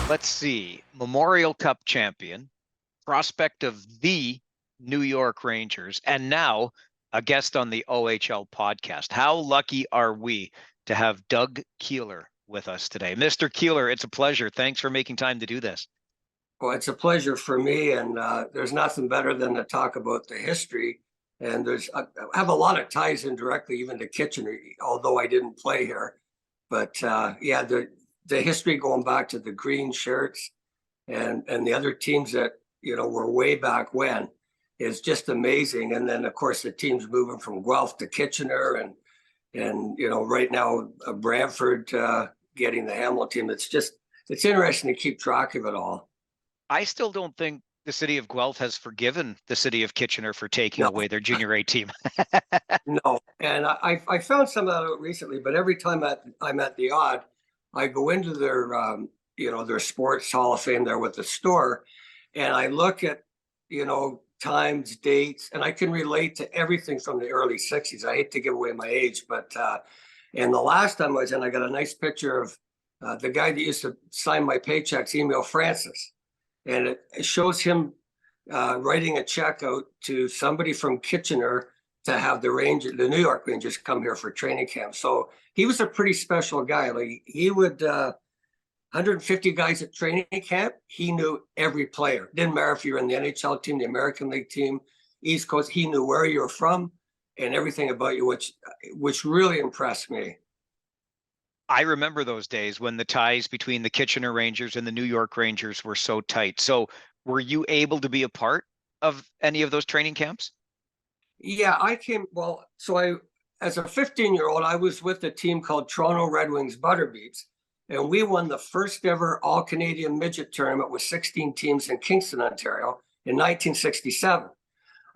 Let's see. Memorial Cup champion, prospect of the New York Rangers, and now a guest on the OHL podcast. How lucky are we to have Doug Keeler with us today? Mr. Keeler, it's a pleasure. Thanks for making time to do this. Well, it's a pleasure for me, and there's nothing better than to talk about the history. And I have a lot of ties indirectly, even to Kitchener, although I didn't play here. But yeah, the history going back to the green shirts and the other teams that were way back when is just amazing. And then of course the teams moving from Guelph to Kitchener and right now Brantford getting the Hamilton team. It's interesting to keep track of it all. I still don't think the city of Guelph has forgiven the city of Kitchener for taking away their junior A team. No, and I found some of that out recently, but every time I'm at the Odd, I go into their their sports hall of fame there with the store, and I look at times, dates, and I can relate to everything from the early 60s. I hate to give away my age, but and the last time I was in, I got a nice picture of the guy that used to sign my paychecks, Emil Francis. And it shows him writing a check out to somebody from Kitchener to have the New York Rangers come here for training camp. So he was a pretty special guy. Like he would 150 guys at training camp. He knew every player. Didn't matter if you were in the NHL team, the American League team, East Coast. He knew where you were from and everything about you, which really impressed me. I remember those days when the ties between the Kitchener Rangers and the New York Rangers were so tight. So were you able to be a part of any of those training camps? Yeah, as a 15-year-old, I was with a team called Toronto Red Wings Butterbeats, and we won the first ever All-Canadian Midget Tournament with 16 teams in Kingston, Ontario in 1967.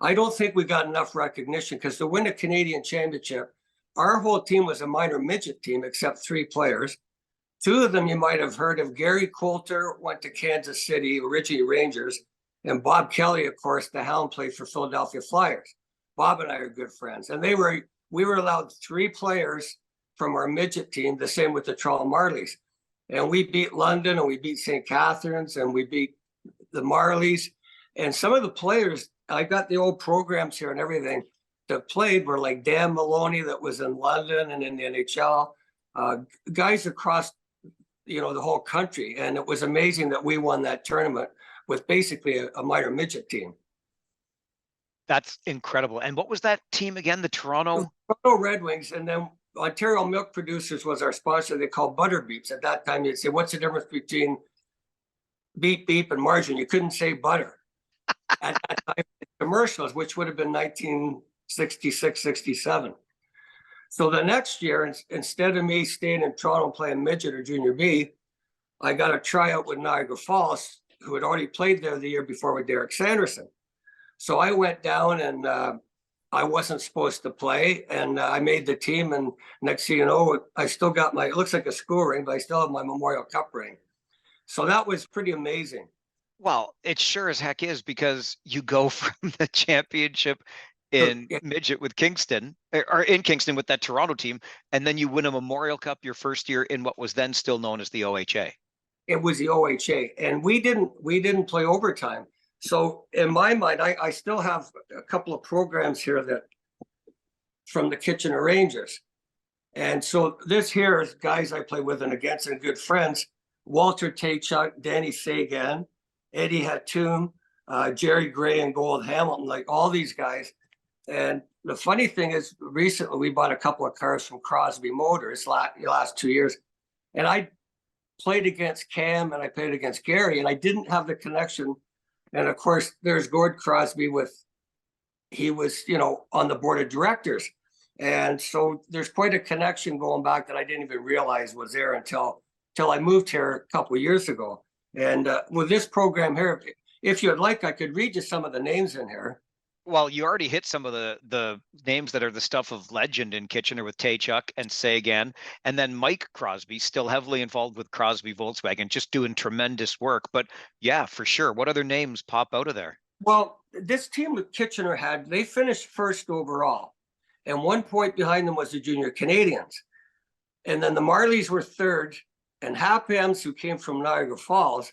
I don't think we got enough recognition because to win a Canadian championship, our whole team was a minor midget team, except 3 players. 2 of them you might have heard of. Gary Coulter went to Kansas City, originally Rangers, and Bob Kelly, of course, the Hound, played for Philadelphia Flyers. Bob and I are good friends, and we were allowed 3 players from our midget team, the same with the Toronto Marlies. And we beat London, and we beat St. Catharines, and we beat the Marlies. And some of the players, I got the old programs here and everything, that played were like Dan Maloney, that was in London and in the NHL, guys across, the whole country. And it was amazing that we won that tournament with basically a minor midget team. That's incredible. And what was that team again? The Toronto Red Wings. And then Ontario Milk Producers was our sponsor. They called Butter Beeps. At that time, you'd say, what's the difference between beep, beep, and margarine? You couldn't say butter. At that time, commercials, which would have been 1966, 67. So the next year, instead of me staying in Toronto playing midget or junior B, I got a tryout with Niagara Falls, who had already played there the year before with Derek Sanderson. So I went down and I wasn't supposed to play, and I made the team. And next thing you know, I still got it looks like a school ring, but I still have my Memorial Cup ring. So that was pretty amazing. Well, it sure as heck is, because you go from the championship in midget with Kingston, or in Kingston with that Toronto team, and then you win a Memorial Cup your first year in what was then still known as the OHA. It was the OHA, and we didn't play overtime. So in my mind, I still have a couple of programs here that from the Kitchener Rangers. And so this here is guys I play with and against and good friends: Walter Taychuk, Danny Sagan, Eddie Hatum, Jerry Gray, and Gold Hamilton, like all these guys. And the funny thing is, recently we bought a couple of cars from Crosby Motors last 2 years. And I played against Cam and I played against Gary, and I didn't have the connection. And of course, there's Gord Crosby he was, on the board of directors. And so there's quite a connection going back that I didn't even realize was there until I moved here a couple of years ago. And with this program here, if you'd like, I could read you some of the names in here. Well, you already hit some of the names that are the stuff of legend in Kitchener with Taychuk and Sagan, and then Mike Crosby, still heavily involved with Crosby Volkswagen, just doing tremendous work. But yeah, for sure. What other names pop out of there? Well, this team that Kitchener they finished first overall, and 1 point behind them was the Junior Canadians. And then the Marlies were third, And Haphams, who came from Niagara Falls,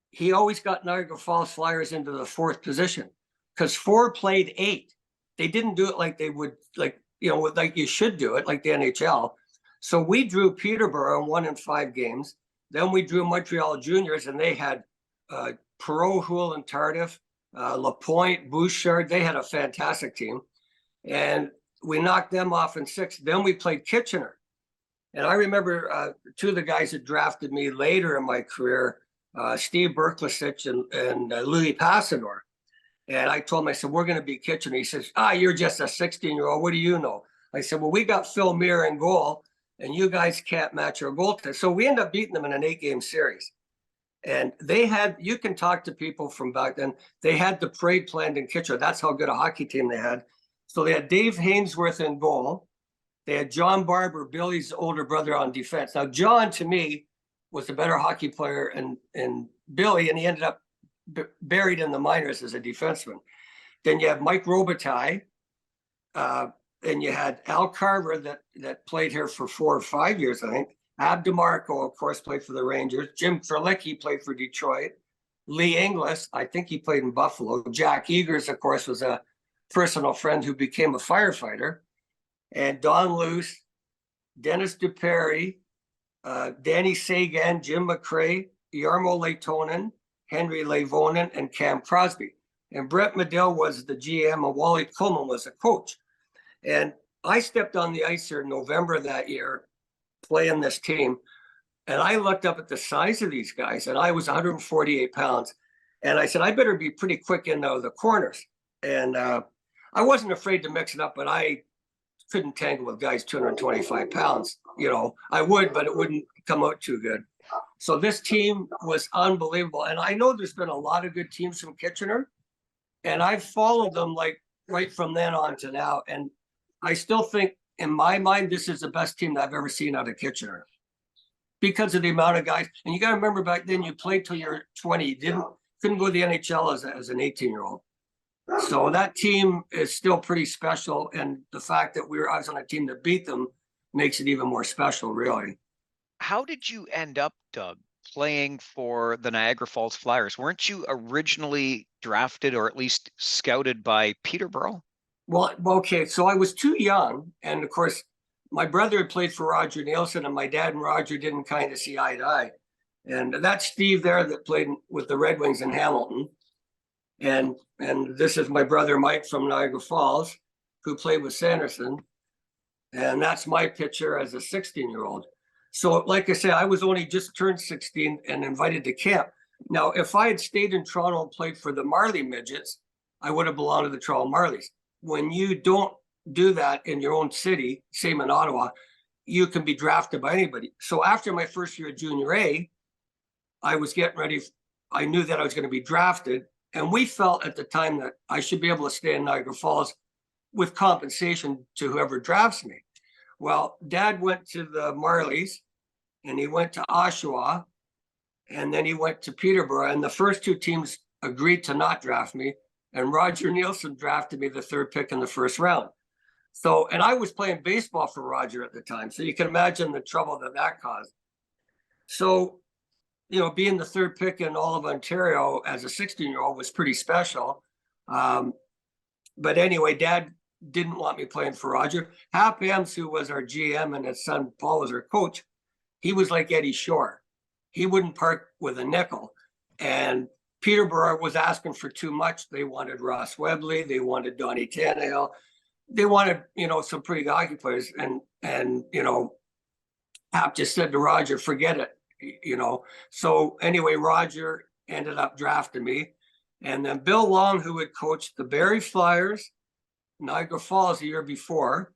he always got Niagara Falls Flyers into the fourth position because 4 played 8. They didn't do it like they would, like you should do it, like the NHL. So we drew Peterborough and won in 5 games. Then we drew Montreal Juniors, and they had Perot, Houle, and Tardif, Lapointe, Bouchard. They had a fantastic team. And we knocked them off in 6. Then we played Kitchener. And I remember 2 of the guys that drafted me later in my career, Steve Berklisich and Louis Passador. And I told him, I said, we're going to beat Kitchener. He says, you're just a 16-year-old. What do you know? I said, well, we got Phil Muir in goal, and you guys can't match our goal test. So we ended up beating them in an 8-game series. And they had, you can talk to people from back then, they had the parade planned in Kitchener. That's how good a hockey team they had. So they had Dave Hainsworth in goal. They had John Barber, Billy's older brother, on defense. Now, John, to me, was a better hockey player and Billy, and he ended up buried in the minors as a defenseman. Then you have Mike Robitaille. And you had Al Carver that played here for 4 or 5 years, I think. Ab DeMarco, of course, played for the Rangers. Jim Frelicki played for Detroit. Lee Inglis, I think he played in Buffalo. Jack Eagers, of course, was a personal friend who became a firefighter. And Don Luce, Dennis DePerry, Danny Sagan, Jim McCrae, Jarmo Leitonen, Henry Levonen, and Cam Crosby. And Brett Medill was the GM, and Wally Coleman was the coach. And I stepped on the ice here in November of that year, playing this team. And I looked up at the size of these guys, and I was 148 pounds. And I said, I better be pretty quick in the corners. And I wasn't afraid to mix it up, but I couldn't tangle with guys 225 pounds. I would, but it wouldn't come out too good. So this team was unbelievable. And I know there's been a lot of good teams from Kitchener, and I've followed them like right from then on to now. And I still think, in my mind, this is the best team that I've ever seen out of Kitchener because of the amount of guys. And you got to remember, back then you played till you're 20. You couldn't go to the NHL as an 18-year-old. So that team is still pretty special. And the fact that I was on a team that beat them makes it even more special, really. How did you end up, Doug, playing for the Niagara Falls Flyers? Weren't you originally drafted or at least scouted by Peterborough? Well, okay, so I was too young. And of course, my brother had played for Roger Nielsen, and my dad and Roger didn't kind of see eye to eye. And that's Steve there that played with the Red Wings in Hamilton. And this is my brother Mike from Niagara Falls, who played with Sanderson. And that's my picture as a 16-year-old. So like I said, I was only just turned 16 and invited to camp. Now, if I had stayed in Toronto and played for the Marley Midgets, I would have belonged to the Toronto Marlies. When you don't do that in your own city, same in Ottawa, you can be drafted by anybody. So after my first year at Junior A, I was getting ready. I knew that I was going to be drafted. And we felt at the time that I should be able to stay in Niagara Falls with compensation to whoever drafts me. Well, Dad went to the Marlies, and he went to Oshawa, and then he went to Peterborough. And the first 2 teams agreed to not draft me. And Roger Nielsen drafted me the 3rd pick in the first round. So, and I was playing baseball for Roger at the time. So you can imagine the trouble that caused. So, being the 3rd pick in all of Ontario as a 16-year-old was pretty special. But anyway, Dad didn't want me playing for Roger. Haphams, who was our GM, and his son Paul was our coach, he was like Eddie Shore. He wouldn't part with a nickel. And Peterborough was asking for too much. They wanted Ross Webley. They wanted Donnie Tannehill. They wanted, some pretty good hockey players. And Hap just said to Roger, forget it, So anyway, Roger ended up drafting me. And then Bill Long, who had coached the Barrie Flyers, Niagara Falls the year before,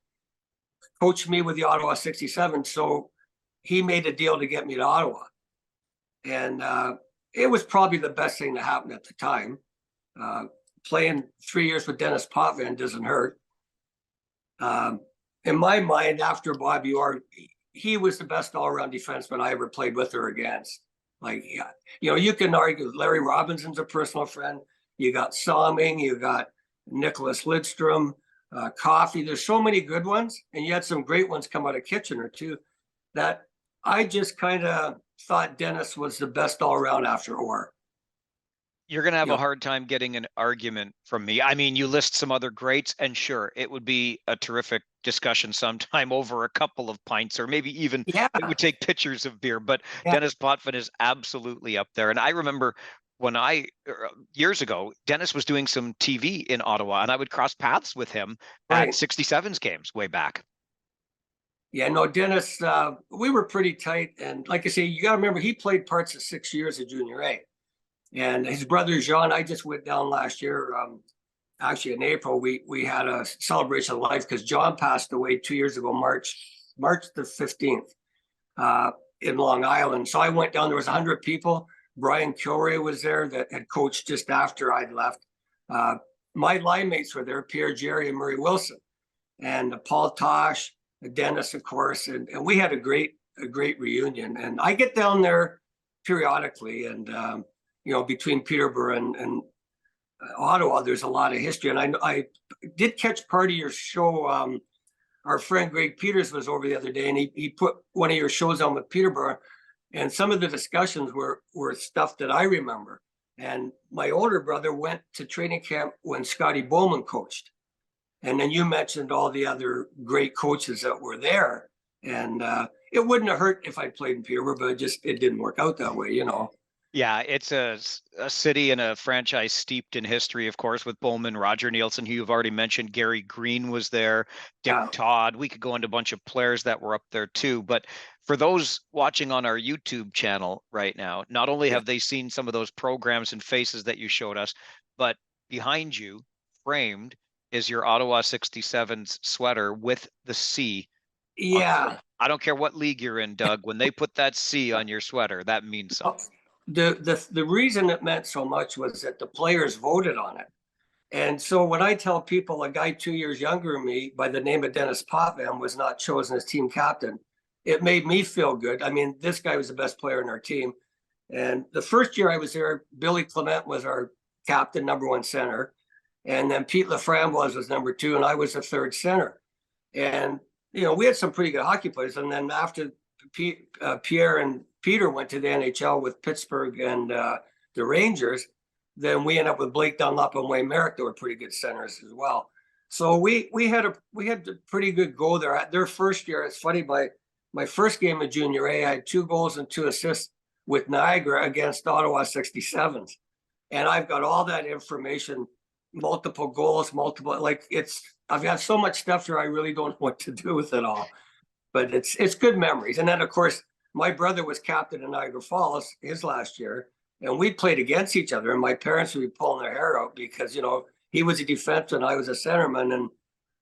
coached me with the Ottawa 67. So he made a deal to get me to Ottawa. And it was probably the best thing that happened at the time. Playing 3 years with Dennis Potvin doesn't hurt. In my mind, after Bobby Orr, he was the best all-around defenseman I ever played with or against. You can argue Larry Robinson's a personal friend. You got Somming, you got Nicholas Lidstrom, Coffey. There's so many good ones, and you had some great ones come out of Kitchener too, that I just kind of thought Dennis was the best all around after Orr. You're going to have You a know, hard time getting an argument from me. I mean, you list some other greats, and sure, it would be a terrific discussion sometime over a couple of pints, or maybe even yeah, it would take pitchers of beer. But yeah, Dennis Potvin is absolutely up there. And I remember when years ago, Dennis was doing some TV in Ottawa, and I would cross paths with him at right. 67's games way back. Yeah, no, Dennis, we were pretty tight. And like I say, you got to remember, he played parts of 6 years of junior A. And his brother, Jean, I just went down last year. Actually, in April, we had a celebration of life because John passed away 2 years ago, March the 15th, in Long Island. So I went down, there was 100 people. Brian Kilray was there that had coached just after I'd left. My line mates were there, Pierre Jerry and Murray Wilson, and Paul Tosh, Dennis, of course. And we had a great reunion. And I get down there periodically, and between Peterborough and Ottawa, there's a lot of history. And I did catch part of your show. Our friend Greg Peters was over the other day, and he put one of your shows on with Peterborough, and some of the discussions were stuff that I remember. And my older brother went to training camp when Scotty Bowman coached. And then you mentioned all the other great coaches that were there. And it wouldn't have hurt if I played in Peterborough, but it didn't work out that way, Yeah, it's a city and a franchise steeped in history, of course, with Bowman, Roger Nielsen, who you've already mentioned. Gary Green was there, Dick Yeah. Todd. We could go into a bunch of players that were up there too. But for those watching on our YouTube channel right now, not only have they seen some of those programs and faces that you showed us, but behind you, framed, is your Ottawa 67's sweater with the C. Yeah. I don't care what league you're in, Doug. When they put that C on your sweater, that means something. The reason it meant so much was that the players voted on it. And so when I tell people a guy 2 years younger than me by the name of Dennis Potvin was not chosen as team captain, it made me feel good. I mean, this guy was the best player in our team. And the first year I was there, Billy Clement was our captain, number one center. And then Pete Laframboise was number two, and I was the third center. And, we had some pretty good hockey players. And then after Pierre and Peter went to the NHL with Pittsburgh and the Rangers, then we ended up with Blake Dunlop and Wayne Merrick that were pretty good centers as well. So we had a pretty good go there. At their first year, it's funny, my first game of junior A, I had 2 goals and 2 assists with Niagara against Ottawa 67s. And I've got all that information, multiple goals, I've got so much stuff there, I really don't know what to do with it all. But it's good memories. And then, of course, my brother was captain in Niagara Falls his last year, and we played against each other. And my parents would be pulling their hair out because, he was a defenseman and I was a centerman, and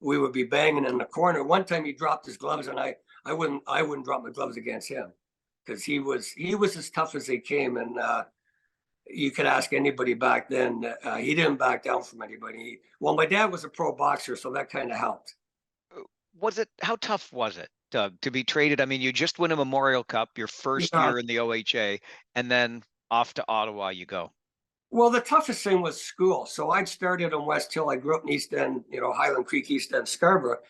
we would be banging in the corner. One time he dropped his gloves, and I wouldn't drop my gloves against him because he was as tough as they came. And you could ask anybody back then. He didn't back down from anybody. Well, my dad was a pro boxer, so that kind of helped. How tough was it, Doug, to be traded? I mean, you just win a Memorial Cup, your first year in the OHA, and then off to Ottawa you go. Well, the toughest thing was school. So I'd started in West Hill. I grew up in East End, Highland Creek, East End, Scarborough.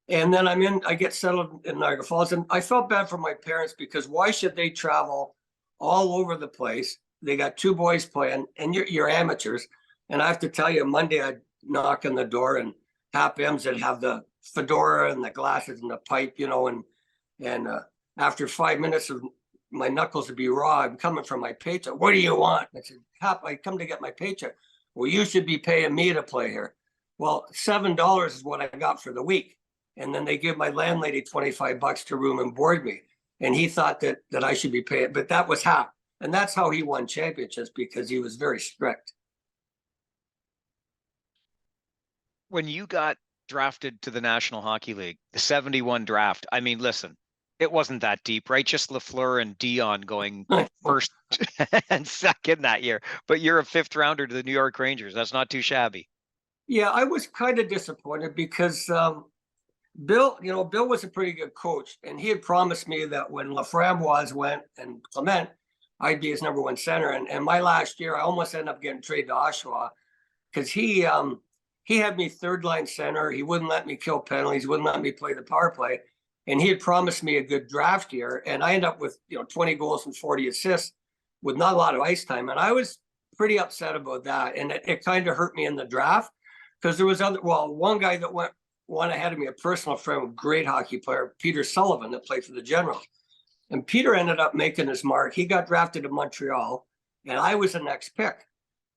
And then I get settled in Niagara Falls. And I felt bad for my parents because why should they travel all over the place? They got 2 boys playing, and you're amateurs. And I have to tell you, Monday I'd knock on the door, and Hap Ems would have the fedora and the glasses and the pipe, and after 5 minutes of my knuckles would be raw. I'm coming from my paycheck. What do you want? I said, Hap, I come to get my paycheck. Well, you should be paying me to play here. Well, $7 is what I got for the week. And then they give my landlady $25 to room and board me. And he thought that I should be paying, but that was Hap. And that's how he won championships, because he was very strict. When you got drafted to the National Hockey League, the 71 draft, I mean, listen, it wasn't that deep, right? Just Lafleur and Dion going first and second that year. But you're a 5th rounder to the New York Rangers. That's not too shabby. Yeah, I was kind of disappointed because Bill was a pretty good coach. And he had promised me that when Laframboise went and Clement, I'd be his number one center. And my last year, I almost ended up getting traded to Oshawa because he had me 3rd line center. He wouldn't let me kill penalties, wouldn't let me play the power play. And he had promised me a good draft year. And I ended up with, 20 goals and 40 assists with not a lot of ice time. And I was pretty upset about that. And it kind of hurt me in the draft because there was one guy that went one ahead of me, a personal friend, great hockey player, Peter Sullivan, that played for the Generals. And Peter ended up making his mark. He got drafted to Montreal, and I was the next pick.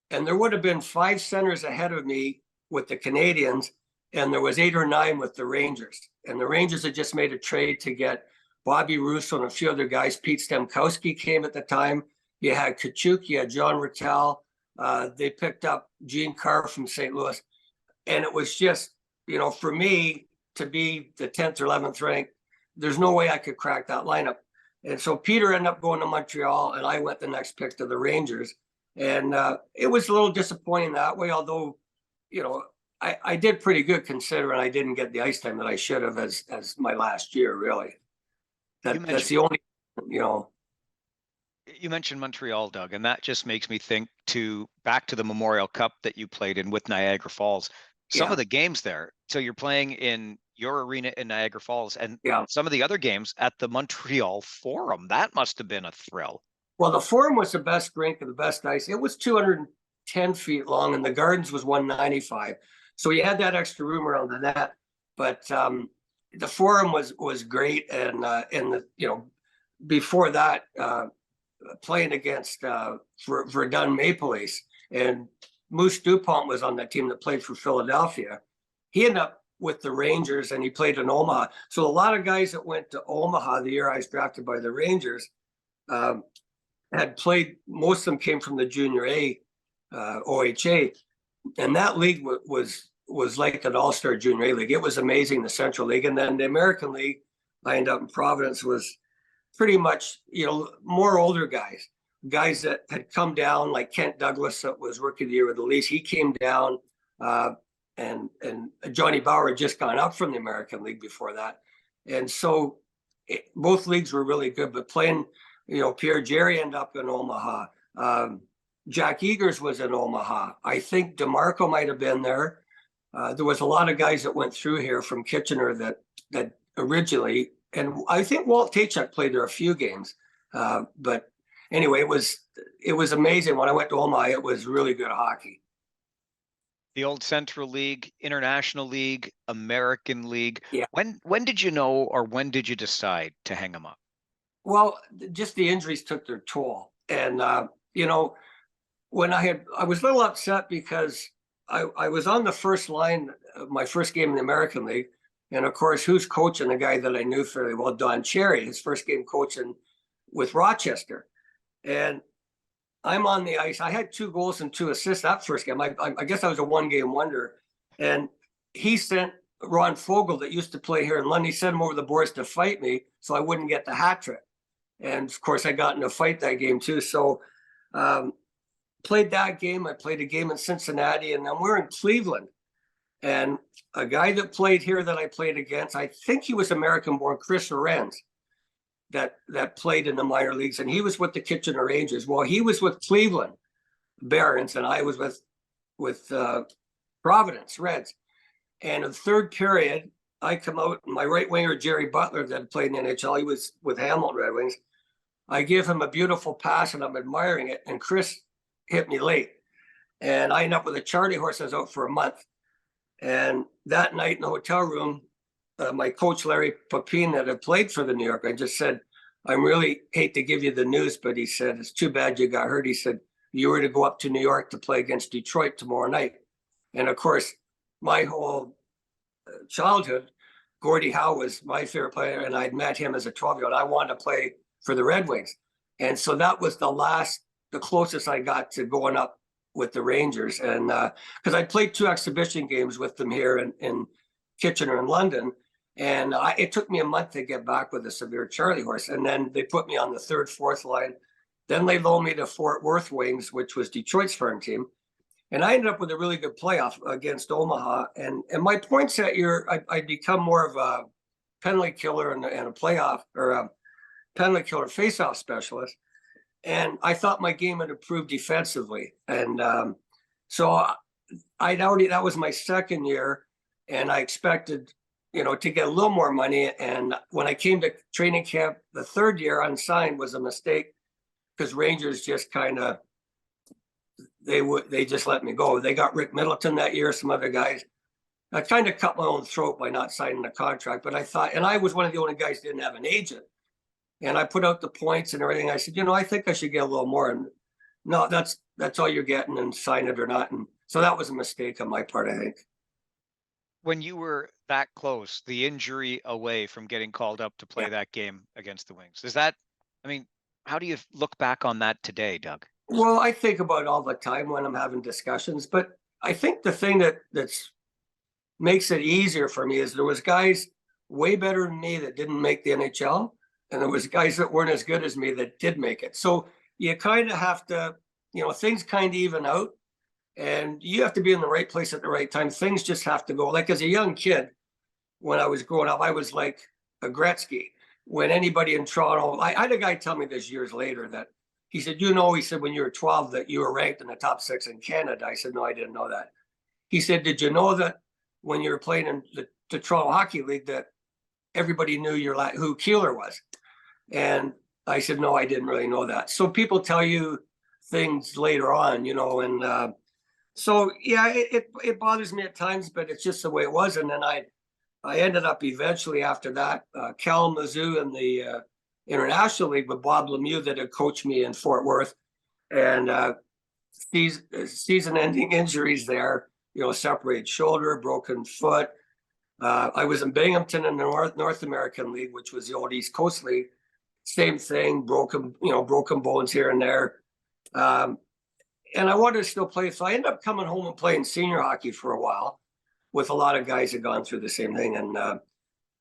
And there would have been 5 centers ahead of me with the Canadians, and there was 8 or 9 with the Rangers. And the Rangers had just made a trade to get Bobby Russo and a few other guys. Pete Stemkowski came at the time. You had Kachuk, you had John Rattel. They picked up Gene Carr from St. Louis. And it was just, for me to be the 10th or 11th ranked, there's no way I could crack that lineup. And so Peter ended up going to Montreal, and I went the next pick to the Rangers. And it was a little disappointing that way, although, I did pretty good considering I didn't get the ice time that I should have as my last year, really. That's the only, You mentioned Montreal, Doug, and that just makes me think back to the Memorial Cup that you played in with Niagara Falls. Some of the games there. So you're playing in your arena in Niagara Falls, and some of the other games at the Montreal Forum. That must have been a thrill. Well, the Forum was the best rink and the best ice. It was 210 feet long, and the Gardens was 195. So you had that extra room around the net. But the Forum was great, and before that, playing against Verdun Maple Leafs, and Moose Dupont was on that team that played for Philadelphia. He ended up with the Rangers, and he played in Omaha. So a lot of guys that went to Omaha the year I was drafted by the Rangers had played. Most of them came from the Junior A, OHA, and that league was like an all-star Junior A league. It was amazing, the Central League, and then the American League. I ended up in Providence was pretty much more older guys that had come down, like Kent Douglas, that was Rookie of the Year with the Leafs. He came down, and Johnny Bauer had just gone up from the American League before that. And so both leagues were really good, but playing, Pierre Jerry ended up in Omaha. Jack Eagers was in Omaha. I think DeMarco might have been there. There was a lot of guys that went through here from Kitchener that originally, and I think Walt Tachuk played there a few games. But anyway, it was amazing. When I went to Omaha, it was really good hockey. The old Central League, International League, American League. Yeah. When did you know, or when did you decide to hang them up? Well, just the injuries took their toll. And, when I was a little upset because I was on the first line of my first game in the American League. And of course, who's coaching? The guy that I knew fairly well, Don Cherry, his first game coaching with Rochester. And I'm on the ice. I had 2 goals and 2 assists that first game. I guess I was a one-game wonder. And he sent Ron Fogel, that used to play here in London, he sent him over the boards to fight me so I wouldn't get the hat trick. And of course, I got in a fight that game too. So played that game. I played a game in Cincinnati, and then we're in Cleveland. And a guy that played here that I played against, I think he was American-born, Chris Lorenz, that played in the minor leagues, and he was with the Kitchener Rangers. Well, he was with Cleveland Barons, and I was with Providence Reds. And in the third period, I come out, my right winger, Jerry Butler, that played in the NHL, he was with Hamilton Red Wings. I give him a beautiful pass, and I'm admiring it, and Chris hit me late. And I end up with a Charlie horse. I was out for a month. And that night in the hotel room, my coach, Larry Papine, that had played for the New York, I just said, I really hate to give you the news, but he said, it's too bad you got hurt. He said, you were to go up to New York to play against Detroit tomorrow night. And of course, my whole childhood, Gordie Howe was my favorite player, and I'd met him as a 12-year-old. I wanted to play for the Red Wings. And so that was the closest I got to going up with the Rangers. And because I played 2 exhibition games with them here in Kitchener and London. And it took me a month to get back with a severe Charlie horse. And then they put me on the 3rd, 4th line. Then they loaned me to Fort Worth Wings, which was Detroit's farm team. And I ended up with a really good playoff against Omaha. And my points that year, I'd become more of a penalty killer and a playoff, or a penalty killer faceoff specialist. And I thought my game had improved defensively. And so that was my second year. And I expected to get a little more money. And when I came to training camp, the third year unsigned was a mistake because Rangers just kind of, they just let me go. They got Rick Middleton that year, some other guys. I kind of cut my own throat by not signing the contract, but I thought, and I was one of the only guys that didn't have an agent. And I put out the points and everything. I said, I think I should get a little more. And no, that's all you're getting, and sign it or not. And so that was a mistake on my part, I think. When you were that close, the injury away from getting called up to play that game against the Wings, how do you look back on that today, Doug? Well, I think about it all the time when I'm having discussions, but I think the thing that's makes it easier for me is there was guys way better than me that didn't make the NHL, and there was guys that weren't as good as me that did make it. So you kind of have to, things kind of even out, and you have to be in the right place at the right time. Things just have to go. Like as a young kid, when I was growing up, I was like a Gretzky. When anybody in Toronto, I had a guy tell me this years later that he said, he said when you were 12 that you were ranked in the top 6 in Canada. I said, no, I didn't know that. He said, did you know that when you were playing in the Toronto Hockey League that everybody knew who Keeler was? And I said, no, I didn't really know that. So people tell you things later on, and so, yeah, it bothers me at times, but it's just the way it was. And then I ended up eventually after that, Kalamazoo in the International League with Bob Lemieux that had coached me in Fort Worth. And season-ending injuries there, separated shoulder, broken foot. I was in Binghamton in the North American League, which was the old East Coast League. Same thing, broken bones here and there. And I wanted to still play. So I ended up coming home and playing senior hockey for a while with a lot of guys that had gone through the same thing. And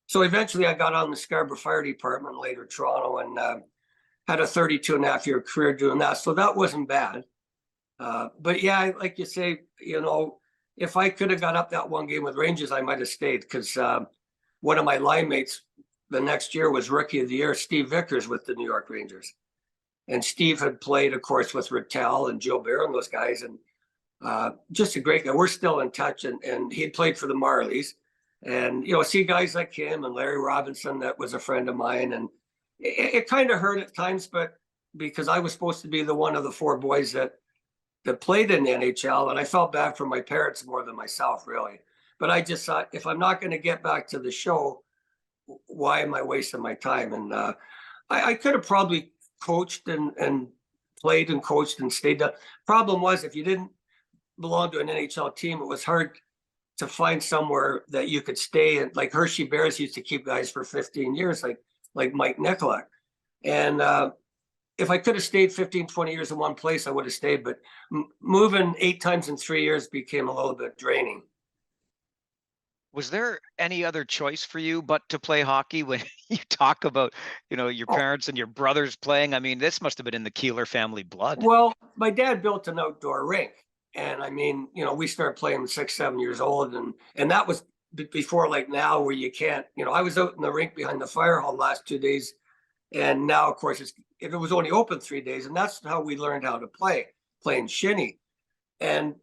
so eventually I got on the Scarborough Fire Department, later Toronto, and had a 32.5-year career doing that. So that wasn't bad. But yeah, like you say, if I could have got up that one game with Rangers, I might have stayed, because one of my line mates the next year was Rookie of the Year, Steve Vickers, with the New York Rangers. And Steve had played, of course, with Rattel and Joe Bear and those guys, and just a great guy. We're still in touch, and he had played for the Marlies. And, see guys like him and Larry Robinson, that was a friend of mine. And it kind of hurt at times, but because I was supposed to be the one of the 4 boys that played in the NHL, and I felt bad for my parents more than myself, really. But I just thought, if I'm not going to get back to the show, why am I wasting my time? And I could have probably coached and played and coached and stayed up. Problem was, if you didn't belong to an NHL team, it was hard to find somewhere that you could stay. And like Hershey Bears used to keep guys for 15 years, like Mike Nikolak. And if I could have stayed 15, 20 years in one place, I would have stayed. But moving 8 times in 3 years became a little bit draining. Was there any other choice for you but to play hockey? When you talk about, your parents and your brothers playing, this must have been in the Keeler family blood. Well, my dad built an outdoor rink. And we started playing 6, 7 years old. And that was before, like now, where you can't, I was out in the rink behind the fire hall last 2 days. And now, of course, it was only open 3 days. And that's how we learned how to play, playing shinny. And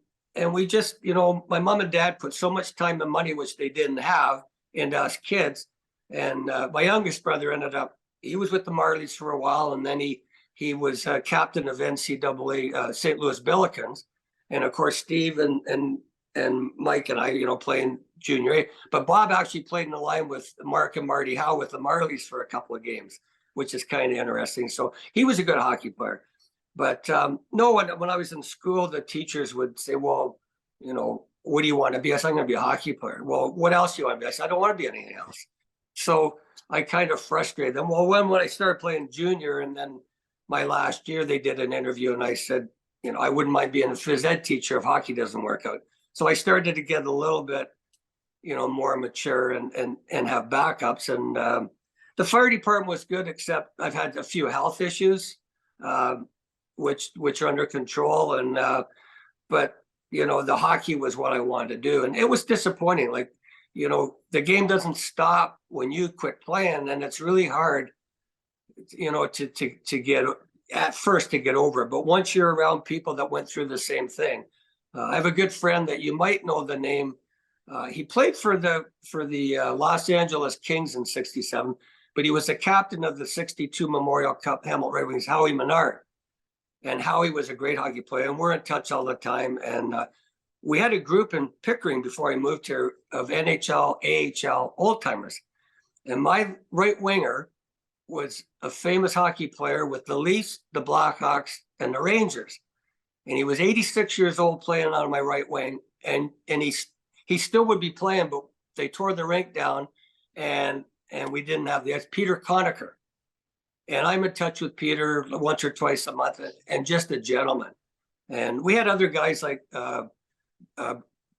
we just, my mom and dad put so much time and money, which they didn't have, into us kids. And my youngest brother he was with the Marlies for a while. And then he was captain of NCAA St. Louis Billikens. And of course, Steve and Mike and I, playing junior A. But Bob actually played in the line with Mark and Marty Howe with the Marlies for a couple of games, which is kind of interesting. So he was a good hockey player. But no, when I was in school, the teachers would say, well, what do you want to be? I said, I'm going to be a hockey player. Well, what else do you want to be? I said, I don't want to be anything else. So I kind of frustrated them. Well, when I started playing junior, and then my last year, they did an interview, and I said, I wouldn't mind being a phys ed teacher if hockey doesn't work out. So I started to get a little bit, more mature and have backups. And the fire department was good, except I've had a few health issues, which are under control. And but the hockey was what I wanted to do, and it was disappointing. Like, the game doesn't stop when you quit playing, and it's really hard, to get at first to get over it. But once you're around people that went through the same thing, I have a good friend that you might know the name, He played for the Los Angeles Kings in '67, but he was the captain of the '62 Memorial Cup Hamilton Red Wings, Howie Menard. And Howie was a great hockey player, and we're in touch all the time. And we had a group in Pickering before I moved here of NHL, AHL old timers. And my right winger was a famous hockey player with the Leafs, the Blackhawks, and the Rangers. And he was 86 years old playing on my right wing. And he still would be playing, but they tore the rink down and we didn't have that's Peter Conacher. And I'm in touch with Peter once or twice a month, and just a gentleman. And we had other guys like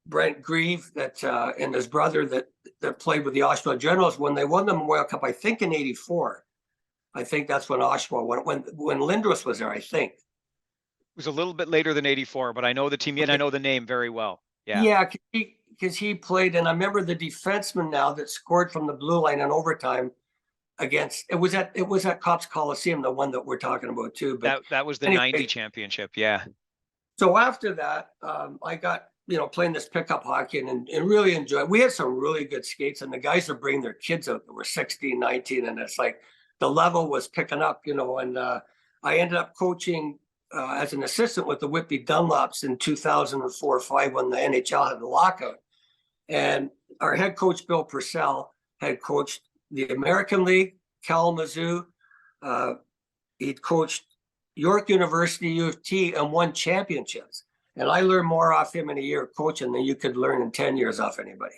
Brent Grieve and his brother that played with the Oshawa Generals when they won the Memorial Cup, I think in '84. I think that's when Oshawa won, when Lindros was there, I think. It was a little bit later than '84, but I know the team and I know the name very well. Yeah. Yeah, because he played, and I remember the defenseman now that scored from the blue line in overtime against it was at Cops Coliseum, the one that we're talking about too. But that was the anyway, '90 championship. Yeah. So after that, I got playing this pickup hockey and really enjoyed. We had some really good skates, and the guys are bringing their kids out that were 16, 19, and it's like the level was picking up, and I ended up coaching as an assistant with the Whitby Dunlops in 2004 or 5 when the NHL had the lockout. And our head coach, Bill Purcell, had coached the American League, Kalamazoo. He'd coached York University, U of T, and won championships. And I learned more off him in a year of coaching than you could learn in 10 years off anybody.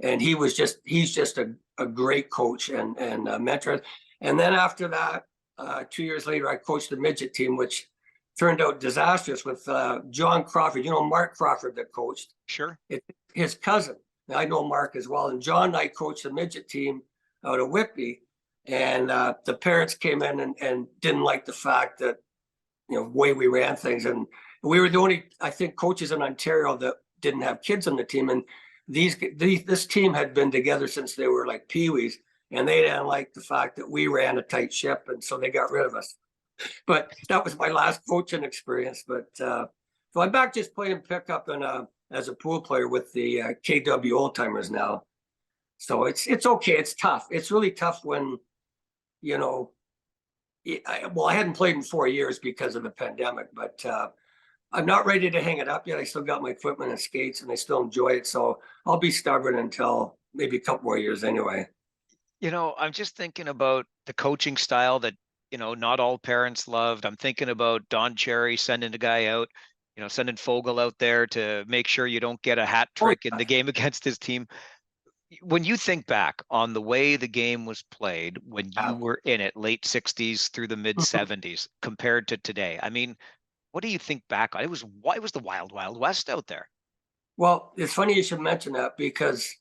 And he's just a great coach and a mentor. And then after that, 2 years later, I coached the midget team, which turned out disastrous with John Crawford. Mark Crawford that coached. Sure. His cousin. I know Mark as well. And John and I coached the midget team out of Whitby. And the parents came in and didn't like the fact that, way we ran things. And we were the only, I think, coaches in Ontario that didn't have kids on the team. And this team had been together since they were like peewees. And they didn't like the fact that we ran a tight ship. And so they got rid of us. But that was my last coaching experience. But so I'm back just playing pickup and as a pool player with the KW Old Timers now. So it's okay. It's tough. It's really tough when, I hadn't played in 4 years because of the pandemic, but I'm not ready to hang it up yet. I still got my equipment and skates and I still enjoy it. So I'll be stubborn until maybe a couple more years anyway. I'm just thinking about the coaching style that, not all parents loved. I'm thinking about Don Cherry sending a guy out, sending Fogle out there to make sure you don't get a hat trick in the game against his team. When you think back on the way the game was played when you were in it, late '60s through the mid '70s, compared to today, I mean, what do you think back on? It was the wild, wild west out there. Well, it's funny you should mention that because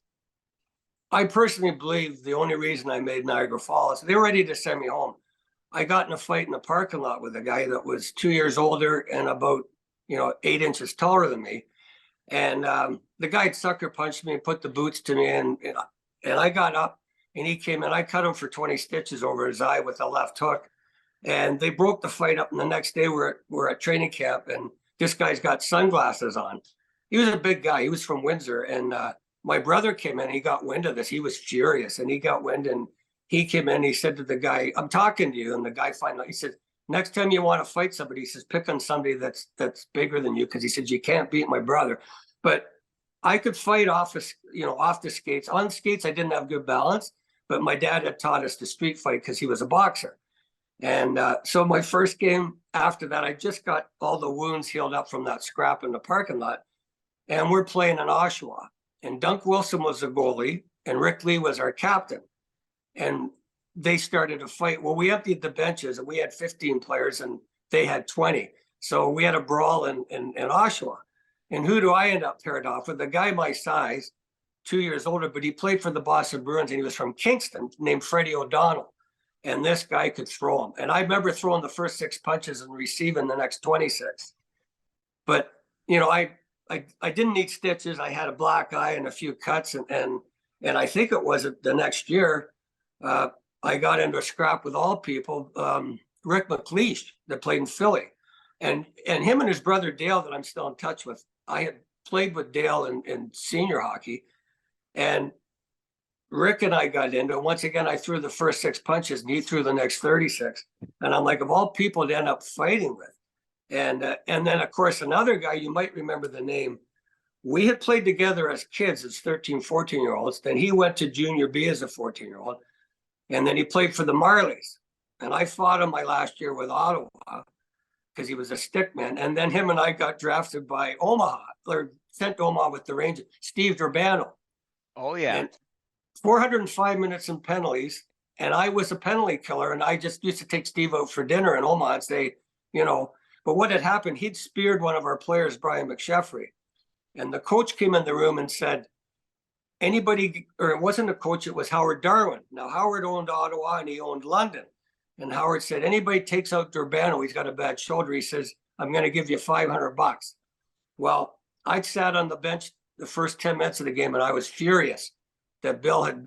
I personally believe the only reason I made Niagara Falls, they were ready to send me home. I got in a fight in the parking lot with a guy that was 2 years older and about 8 inches taller than me. And the guy sucker punched me and put the boots to me. And I got up and he came in. I cut him for 20 stitches over his eye with a left hook. And they broke the fight up. And the next day we're at training camp. And this guy's got sunglasses on. He was a big guy. He was from Windsor. And my brother came in. He got wind of this. He was furious. And he got wind. And he came in. He said to the guy, "I'm talking to you." And the guy finally, he said, "Next time you want to fight somebody," he says, "pick on somebody that's bigger than you," because he said, "You can't beat my brother." But I could fight off the skates. On skates, I didn't have good balance, but my dad had taught us to street fight because he was a boxer. And so my first game after that, I just got all the wounds healed up from that scrap in the parking lot. And we're playing in Oshawa. And Dunk Wilson was the goalie, and Rick Lee was our captain. And they started a fight. Well, we emptied the benches, and we had 15 players, and they had 20. So we had a brawl in Oshawa. And who do I end up paired off with? A guy my size, 2 years older, but he played for the Boston Bruins, and he was from Kingston, named Freddie O'Donnell. And this guy could throw him. And I remember throwing the first 6 punches and receiving the next 26. But, I didn't need stitches. I had a black eye and a few cuts. And I think it was the next year, I got into a scrap with all people, Rick McLeish that played in Philly. And him and his brother Dale that I'm still in touch with, I had played with Dale in senior hockey. And Rick and I got into it. Once again, I threw the first 6 punches and he threw the next 36. And I'm like, of all people to end up fighting with. And then, of course, another guy, you might remember the name. We had played together as kids, as 13, 14-year-olds. Then he went to junior B as a 14-year-old. And then he played for the Marlies. And I fought him my last year with Ottawa because he was a stickman. And then him and I got drafted by Omaha, or sent to Omaha with the Rangers, Steve Durbano. Oh, yeah. And 405 minutes in penalties. And I was a penalty killer. And I just used to take Steve out for dinner in Omaha and say, but what had happened, he'd speared one of our players, Brian McSheffrey. And the coach came in the room and said, anybody, or it wasn't a coach, it was Howard Darwin. Now, Howard owned Ottawa and he owned London. And Howard said, anybody takes out Durbano, he's got a bad shoulder. He says, I'm going to give you $500. Well, I sat on the bench the first 10 minutes of the game and I was furious that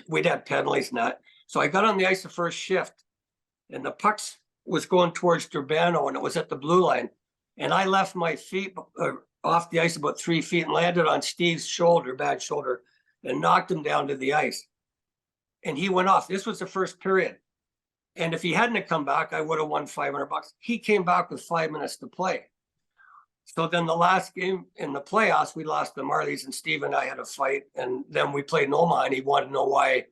we'd had penalties and that. So I got on the ice the first shift and the pucks was going towards Durbano and it was at the blue line. And I left my feet off the ice about 3 feet and landed on Steve's shoulder, bad shoulder, and knocked him down to the ice. And he went off. This was the first period. And if he hadn't have come back, I would have won $500. He came back with 5 minutes to play. So then the last game in the playoffs, we lost the Marlies and Steve and I had a fight. And then we played in Omaha and he wanted to know why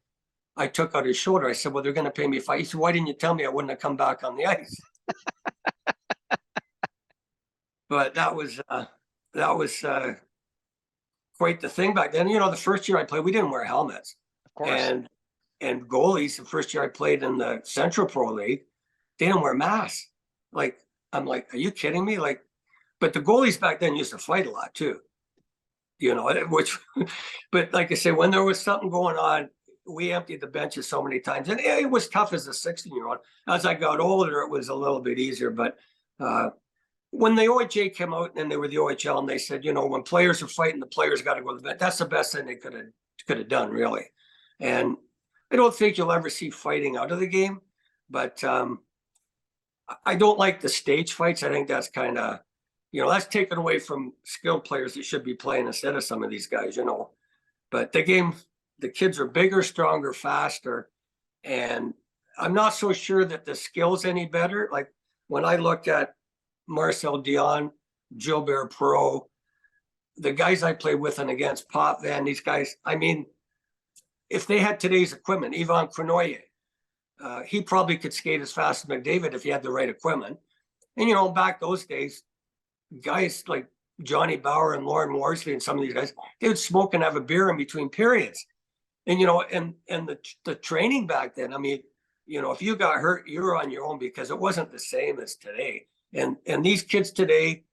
I took out his shoulder. I said, well, they're going to pay me $5. He said, why didn't you tell me I wouldn't have come back on the ice? But that was quite the thing back then. The first year I played, we didn't wear helmets. Of course. And goalies, the first year I played in the Central Pro League, they didn't wear masks. I'm like, are you kidding me? But the goalies back then used to fight a lot too. But like I say, when there was something going on, we emptied the benches so many times. And it was tough as a 16-year-old. As I got older, it was a little bit easier. But when the OHL came out and they were the OHL and they said, when players are fighting, the players got to go to the bench. That's the best thing they could have done, really. And I don't think you'll ever see fighting out of the game, but I don't like the stage fights. I think that's kind of, that's taken away from skilled players that should be playing instead of some of these guys, But the game, the kids are bigger, stronger, faster. And I'm not so sure that the skill's any better. Like when I look at Marcel Dion, Gilbert Perreault, the guys I play with and against, Pop Van, these guys, I mean, if they had today's equipment, Yvan Crenoyer, he probably could skate as fast as McDavid if he had the right equipment. And, back those days, guys like Johnny Bauer and Lauren Worsley and some of these guys, they would smoke and have a beer in between periods. And, and the training back then, I mean, if you got hurt, you were on your own because it wasn't the same as today. And these kids today,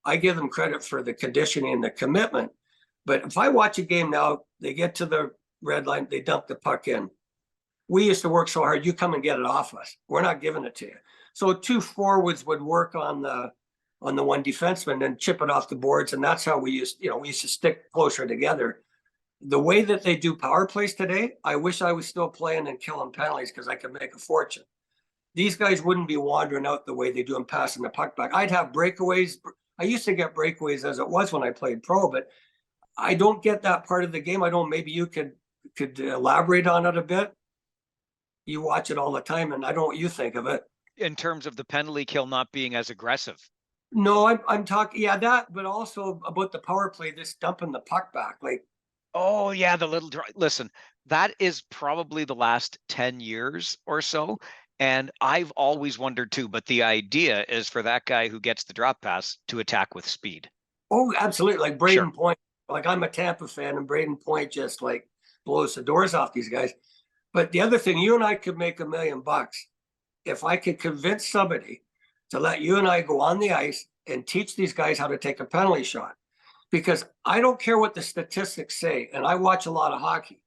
I give them credit for the conditioning and the commitment. But if I watch a game now, they get to the red line, they dump the puck in. We used to work so hard, you come and get it off us. We're not giving it to you. So 2 forwards would work on the one defenseman and chip it off the boards. And that's how we used to stick closer together. The way that they do power plays today, I wish I was still playing and killing penalties because I could make a fortune. These guys wouldn't be wandering out the way they do and passing the puck back. I'd have breakaways. I used to get breakaways as it was when I played pro, but I don't get that part of the game. Maybe you could elaborate on it a bit. You watch it all the time, and I don't know what you think of it. In terms of the penalty kill not being as aggressive. No, I'm talking, that, but also about the power play, this dumping the puck back. Oh, yeah, the little listen, that is probably the last 10 years or so. And I've always wondered too, but the idea is for that guy who gets the drop pass to attack with speed. Oh, absolutely. Like Braden Point. I'm a Tampa fan, and Braden Point just blows the doors off these guys. But the other thing, you and I could make $1 million if I could convince somebody to let you and I go on the ice and teach these guys how to take a penalty shot. Because I don't care what the statistics say, and I watch a lot of hockey.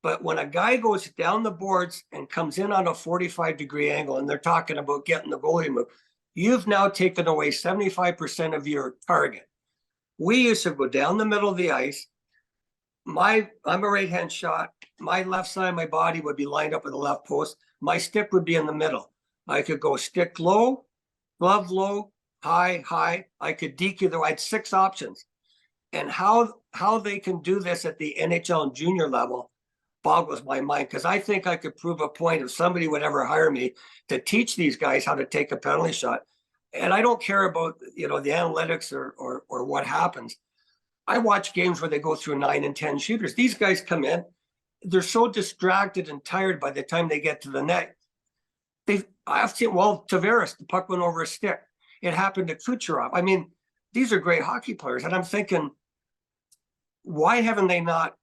But when a guy goes down the boards and comes in on a 45-degree angle, and they're talking about getting the goalie move, you've now taken away 75% of your target. We used to go down the middle of the ice. I'm a right-hand shot. My left side of my body would be lined up with the left post. My stick would be in the middle. I could go stick low, glove low, high. I could DQ. I had 6 options. And how how they can do this at the NHL and junior level boggles my mind, because I think I could prove a point if somebody would ever hire me to teach these guys how to take a penalty shot. And I don't care about, the analytics or what happens. I watch games where they go through 9 and 10 shooters. These guys come in, they're so distracted and tired by the time they get to the net. I've seen, Tavares, the puck went over a stick. It happened to Kucherov. I mean, these are great hockey players. And I'm thinking, why haven't they not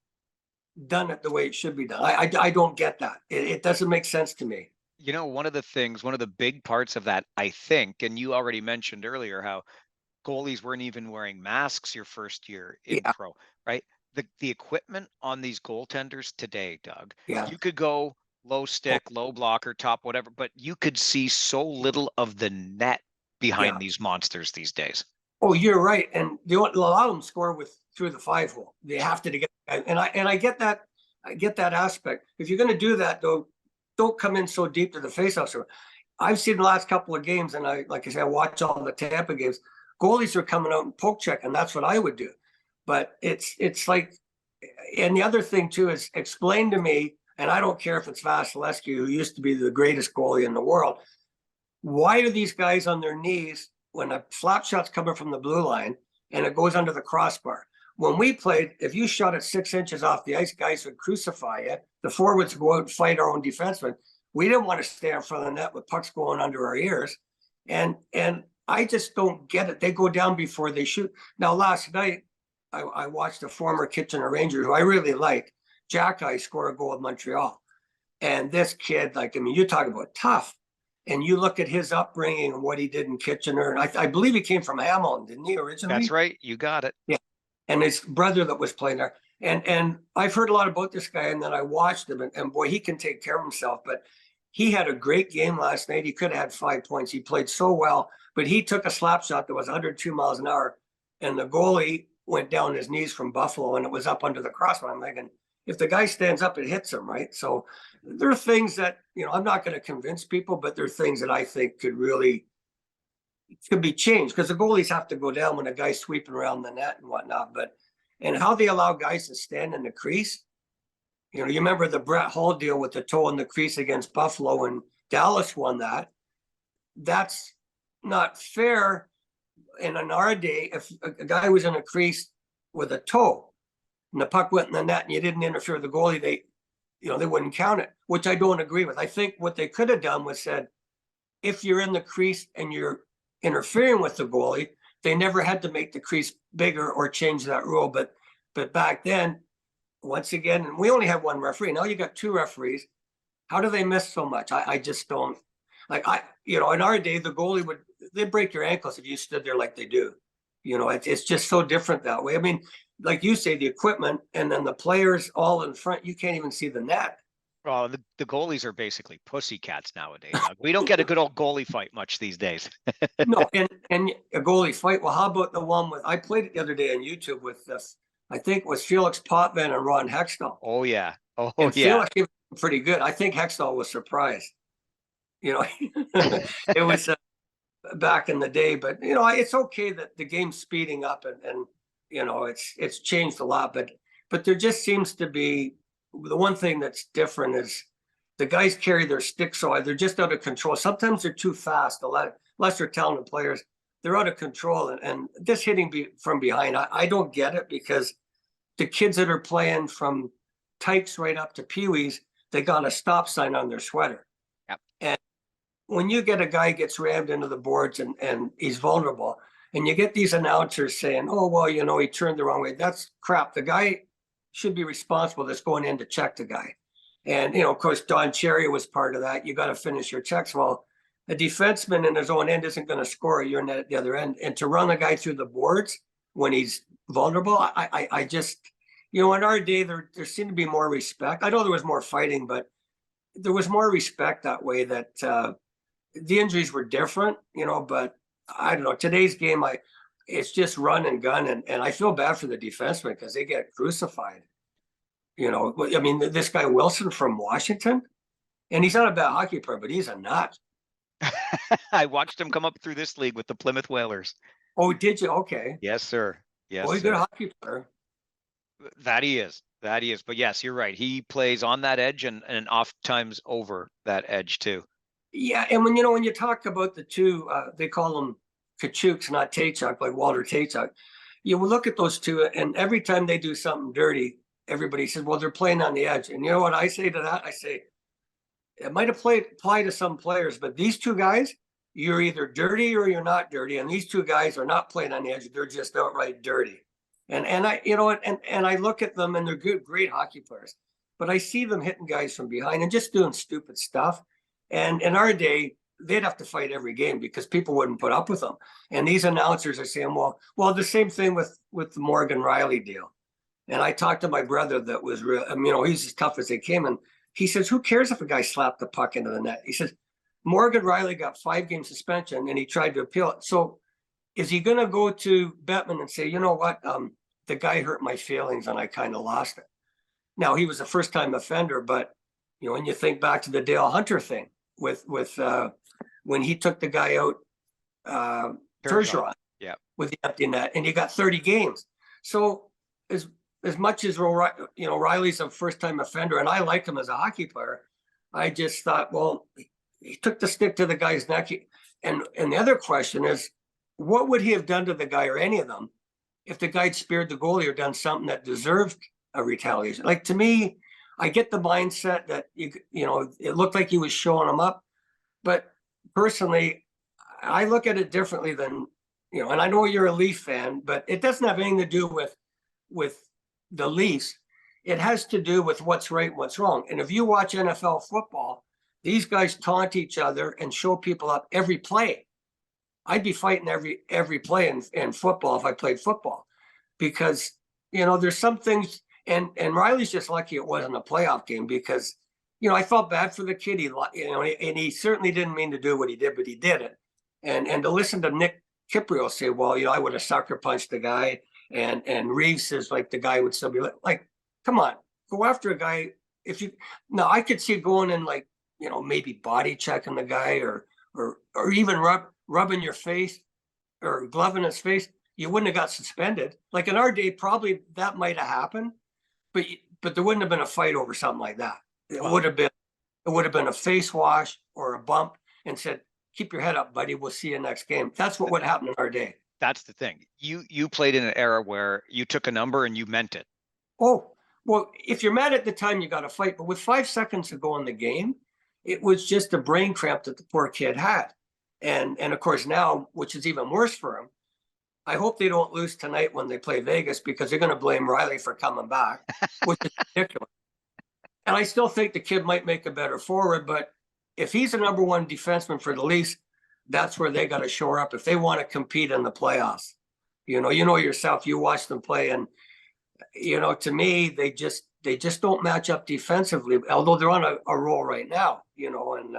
done it the way it should be done? I don't get that. It doesn't make sense to me. One of the big parts of that, I think, and you already mentioned earlier how goalies weren't even wearing masks your first year in pro, right? The equipment on these goaltenders today, Doug, you could go low stick, low blocker, top, whatever, but you could see so little of the net behind these monsters these days. Oh, you're right. And a lot of them score through the 5-hole. They have to get, and I get that. I get that aspect. If you're going to do that, though, don't come in so deep to the faceoff. So I've seen the last couple of games, and I watch all the Tampa games. Goalies are coming out and poke check, and that's what I would do. But it's like, and the other thing too is, explain to me, and I don't care if it's Vasilevsky, who used to be the greatest goalie in the world. Why are these guys on their knees when a flap shot's coming from the blue line and it goes under the crossbar? When we played, if you shot it 6 inches off the ice, guys would crucify you. The forwards would go out and fight our own defensemen. We didn't want to stay in front of the net with pucks going under our ears. And I just don't get it. They go down before they shoot. Now, last night, I watched a former Kitchener Ranger who I really like, Jack I, score a goal with Montreal. And this kid, you talk about tough. And you look at his upbringing and what he did in Kitchener. And I believe he came from Hamilton, didn't he, originally? That's right. You got it. Yeah. And his brother that was playing there. And I've heard a lot about this guy, and then I watched him, and boy, he can take care of himself. But he had a great game last night. He could have had 5 points. He played so well, but he took a slap shot that was 102 miles an hour, and the goalie went down his knees from Buffalo, and it was up under the crossbar. I'm thinking, if the guy stands up, it hits him, right? So there are things that, I'm not going to convince people, but there are things that I think could be changed, because the goalies have to go down when a guy's sweeping around the net and whatnot. And how they allow guys to stand in the crease. You remember the Brett Hull deal with the toe in the crease against Buffalo, and Dallas won that. That's not fair. And in our day, if a guy was in a crease with a toe and the puck went in the net and you didn't interfere with the goalie, they wouldn't count it, which I don't agree with. I think what they could have done was said, if you're in the crease and you're interfering with the goalie, they never had to make the crease bigger or change that rule. But back then, once again, and we only have one referee. Now you got 2 referees. How do they miss so much? I just don't in our day, the goalie they'd break your ankles if you stood there like they do. It's just so different that way. I mean, like you say, the equipment and then the players all in front, you can't even see the net. Oh, the goalies are basically pussycats nowadays. We don't get a good old goalie fight much these days. No, and a goalie fight. Well, how about the one I played it the other day on YouTube with this, I think it was Felix Potvin and Ron Hextall. Oh, yeah. And Felix was pretty good. I think Hextall was surprised. It was back in the day, but it's okay that the game's speeding up and it's changed a lot, but there just seems to be, the one thing that's different is the guys carry their sticks so they're just out of control. Sometimes they're too fast. A lesser talented players, they're out of control, and this hitting from behind, I don't get it, because the kids that are playing from tykes right up to peewees, they got a stop sign on their sweater. Yep. And when you get a guy gets rammed into the boards and he's vulnerable, and you get these announcers saying, oh, well, he turned the wrong way. That's crap. The guy should be responsible that's going in to check the guy. And, of course, Don Cherry was part of that. You got to finish your checks. Well, a defenseman in his own end isn't going to score. You're net at the other end. And to run a guy through the boards when he's vulnerable, I just, in our day, there seemed to be more respect. I know there was more fighting, but there was more respect that way, that the injuries were different, but I don't know. Today's game, it's just run and gun. And I feel bad for the defensemen because they get crucified. I mean, this guy Wilson from Washington, and he's not a bad hockey player, but he's a nut. I watched him come up through this league with the Plymouth Whalers. Oh, did you? Okay. Yes, sir. Yes, he's a good hockey player. That he is. That he is. But yes, you're right. He plays on that edge and oft times over that edge too. Yeah, and when you talk about the two, they call them Kachuks, not Tachuk, like Walter Tachuk. You will look at those two, and every time they do something dirty, everybody says, "Well, they're playing on the edge." And you know what I say to that? I say it might apply to some players, but these two guys, you're either dirty or you're not dirty, and these two guys are not playing on the edge; they're just outright dirty. And I, and I look at them, and they're good, great hockey players, but I see them hitting guys from behind and just doing stupid stuff. And in our day, they'd have to fight every game because people wouldn't put up with them. And these announcers are saying, well, the same thing with the Morgan Riley deal. And I talked to my brother that was real, he's as tough as they came. And he says, who cares if a guy slapped the puck into the net? He says, Morgan Riley got 5-game suspension and he tried to appeal it. So is he going to go to Bettman and say, you know what, the guy hurt my feelings and I kind of lost it? Now, he was a first-time offender, but, when you think back to the Dale Hunter thing with when he took the guy out, Bergeron, yeah, with the empty net, and he got 30 games. So as much as Riley's a first-time offender, and I like him as a hockey player, I just thought, well, he took the stick to the guy's neck. And the other question is, what would he have done to the guy or any of them if the guy had speared the goalie or done something that deserved a retaliation? Like, to me, I get the mindset that it looked like he was showing him up, but personally, I look at it differently than and I know you're a Leaf fan, but it doesn't have anything to do with the Leafs. It has to do with what's right and what's wrong. And if you watch NFL football, these guys taunt each other and show people up every play. I'd be fighting every play in football if I played football, because there's some things. And Riley's just lucky it wasn't a playoff game, because, I felt bad for the kid. And he certainly didn't mean to do what he did, but he did it. And to listen to Nick Kiprio say, well, I would have sucker punched the guy. And Reeves says, like, the guy would still be like, come on, go after a guy. Now I could see going in, like, maybe body checking the guy or even rubbing your face or gloving his face. You wouldn't have got suspended. Like, in our day, probably that might have happened. But there wouldn't have been a fight over something like that. It would have been a face wash or a bump and said, keep your head up, buddy. We'll see you next game. That's what would happen in our day. That's the thing. You played in an era where you took a number and you meant it. Oh, well, if you're mad at the time, you got to fight. But with 5 seconds to go in the game, it was just a brain cramp that the poor kid had. And of course now, which is even worse for him, I hope they don't lose tonight when they play Vegas, because they're going to blame Riley for coming back, which is ridiculous. And I still think the kid might make a better forward, but if he's the number one defenseman for the Leafs, that's where they got to shore up if they want to compete in the playoffs. Yourself, you watch them play, and to me, they just don't match up defensively, although they're on a roll right now. And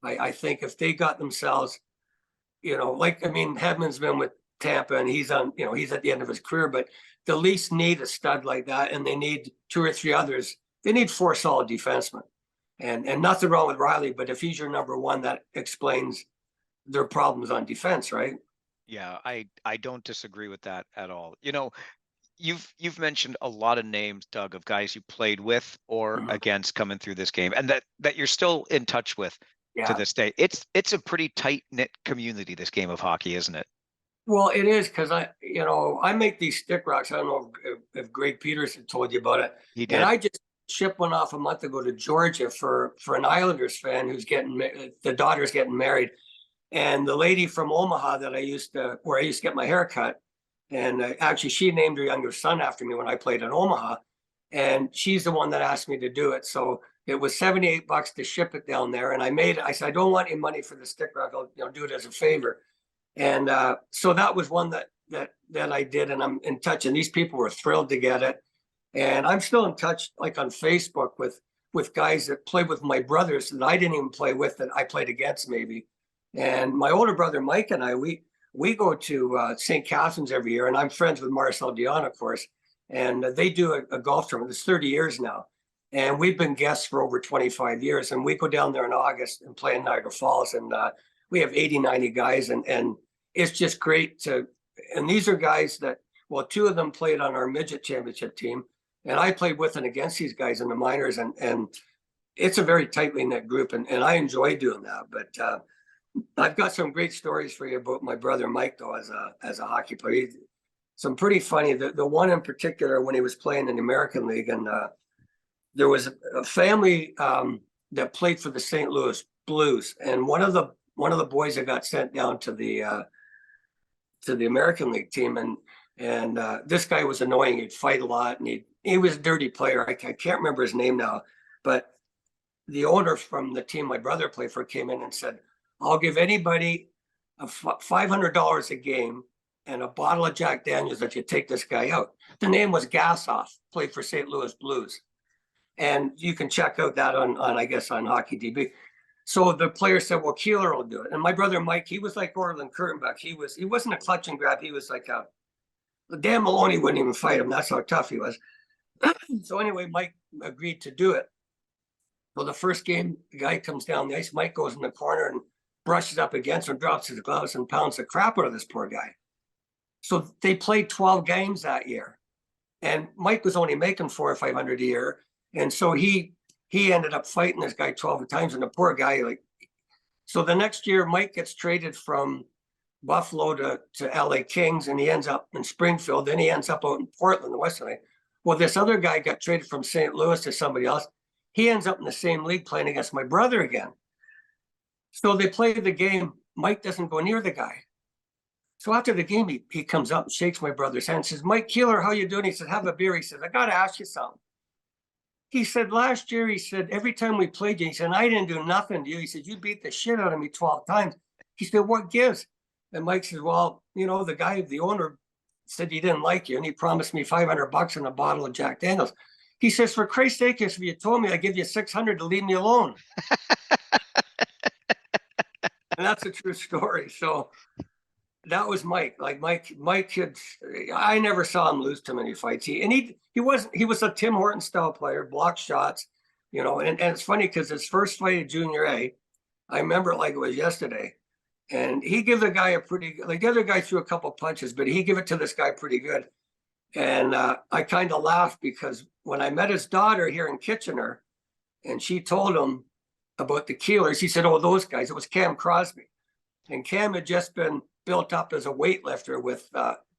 I think if they got themselves, Hedman's been with Tampa and he's on, he's at the end of his career, but the Leafs need a stud like that, and they need 2 or 3 others. They need 4 solid defensemen, and nothing wrong with Riley, but if he's your number one, that explains their problems on defense, right? Yeah, I don't disagree with that at all. You've mentioned a lot of names, Doug, of guys you played with or against coming through this game, and that you're still in touch with to this day. It's a pretty tight-knit community, this game of hockey, isn't it? Well, it is, because I make these stick rocks. I don't know if Greg Peterson told you about it. He did. And I just shipped one off a month ago to Georgia for an Islanders fan who's the daughter's getting married. And the lady from Omaha where I used to get my hair cut, and actually she named her younger son after me when I played in Omaha. And she's the one that asked me to do it. So it was $78 to ship it down there. And I said, I don't want any money for the stick rock. I'll do it as a favor. And so that was one that I did, and I'm in touch, and these people were thrilled to get it. And I'm still in touch, like on Facebook, with guys that played with my brothers that I didn't even play with, that I played against maybe. And my older brother Mike and I, we go to St. Catharines every year, and I'm friends with Marcel Dion, of course. And they do a golf tournament. It's 30 years now, and we've been guests for over 25 years. And we go down there in August and play in Niagara Falls, and we have 80, 90 guys, and it's just great and these are guys that Well, two of them played on our midget championship team, and I played with and against these guys in the minors, and it's a very tightly knit group, and I enjoy doing that. But I've got some great stories for you about my brother Mike, though, as a hockey player. Some pretty funny. The one in particular, when he was playing in the American League, and there was a family that played for the St. Louis Blues, and one of the boys that got sent down to the American League team, and this guy was annoying. He'd fight a lot, and he was a dirty player. I can't remember his name now, but the owner from the team my brother played for came in and said, "I'll give anybody $500 a game and a bottle of Jack Daniels if you take this guy out." The name was Gassoff, played for St. Louis Blues. And you can check out that on I guess, on Hockey DB. So the player said, "Well, Keeler will do it." And my brother Mike, he was like Orland Kurtenbach. He wasn't a clutch and grab. He was like Dan Maloney wouldn't even fight him. That's how tough he was. So anyway, Mike agreed to do it. Well, the first game, the guy comes down the ice. Mike goes in the corner and brushes up against him, drops his gloves, and pounds the crap out of this poor guy. So they played 12 games that year, and Mike was only making $400 or $500 a year, and so he ended up fighting this guy 12 times, and the poor guy, like, so the next year Mike gets traded from Buffalo to LA Kings, and he ends up in Springfield. Then he ends up out in Portland, the Western League. Well, this other guy got traded from St. Louis to somebody else. He ends up in the same league playing against my brother again. So they play the game. Mike doesn't go near the guy. So after the game, he comes up and shakes my brother's hand and says, "Mike Keeler, how you doing?" He said, "Have a beer." He said, "I got to ask you something." He said, "Last year," he said, "every time we played you," he said, "I didn't do nothing to you." He said, "You beat the shit out of me 12 times. He said, "What gives?" And Mike says, "Well, the owner said he didn't like you, and he promised me $500 and a bottle of Jack Daniels." He says, "For Christ's sake, if you told me, I'd give you $600 to leave me alone." And that's a true story. So that was Mike. Like Mike had, I never saw him lose too many fights. He was a Tim Horton style player, block shots, and it's funny because his first fight at Junior A, I remember it like it was yesterday. And he gave the guy the other guy threw a couple punches, but he gave it to this guy pretty good. And I kind of laughed because when I met his daughter here in Kitchener, and she told him about the Keelers, he said, "Oh, those guys." It was Cam Crosby. And Cam had just been built up as a weightlifter with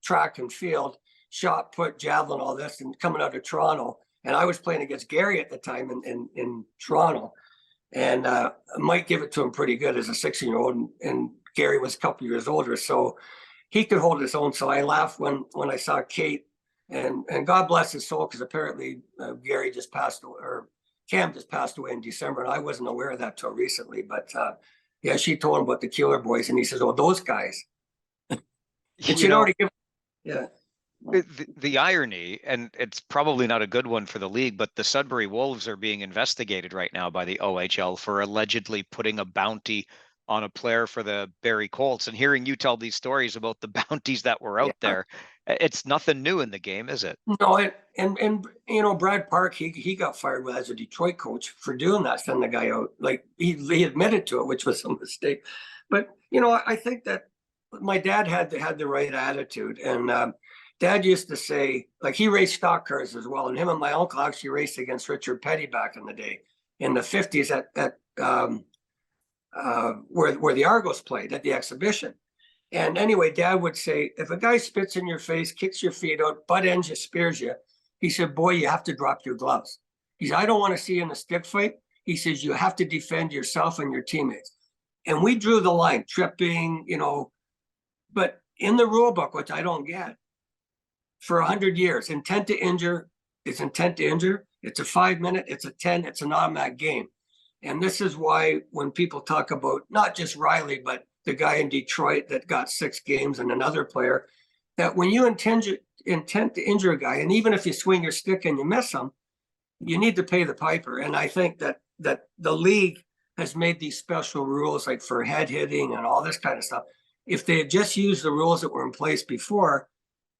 track and field, shot put, javelin, all this, and coming out of Toronto. And I was playing against Gary at the time in Toronto. And Mike gave it to him pretty good as a 16-year-old, and Gary was a couple years older, so he could hold his own. So I laughed when I saw Kate, and God bless his soul, because apparently Gary just passed away, or Cam just passed away in December, and I wasn't aware of that till recently. But yeah, she told him about the Keeler boys, and he says, "Oh, those guys." And she'd already given, yeah. The irony, and it's probably not a good one for the league, but the Sudbury Wolves are being investigated right now by the OHL for allegedly putting a bounty on a player for the Barrie Colts. And hearing you tell these stories about the bounties that were out there, it's nothing new in the game, is it? No, and Brad Park, he got fired as a Detroit coach for doing that, sending the guy out. Like he admitted to it, which was a mistake. But I think that my dad had the right attitude, and Dad used to say, like, he raced stock cars as well, and him and my uncle actually raced against Richard Petty back in the day, in the 50s at where the Argos played at the exhibition. And anyway, Dad would say, if a guy spits in your face, kicks your feet out, butt ends you, spears you, he said, "Boy, you have to drop your gloves." He said, "I don't want to see you in a stick fight." He says, "You have to defend yourself and your teammates." And we drew the line, tripping, but in the rule book, which I don't get, for 100 years, intent to injure is intent to injure. It's a 5-minute, it's a 10, it's an automatic game. And this is why when people talk about not just Riley, but the guy in Detroit that got 6 games and another player, that when you intent to injure a guy, and even if you swing your stick and you miss him, you need to pay the piper. And I think that the league has made these special rules, like for head hitting and all this kind of stuff. If they had just used the rules that were in place before,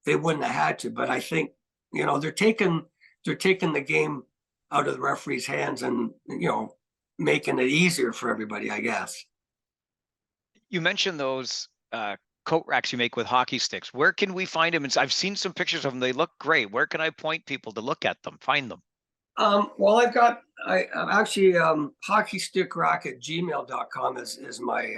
they wouldn't have had to. But I think, they're taking the game out of the referee's hands and, making it easier for everybody, I guess. You mentioned those coat racks you make with hockey sticks. Where can we find them? And I've seen some pictures of them. They look great. Where can I point people to look at them, find them? Well, I'm actually, hockeystickrack@gmail.com is my,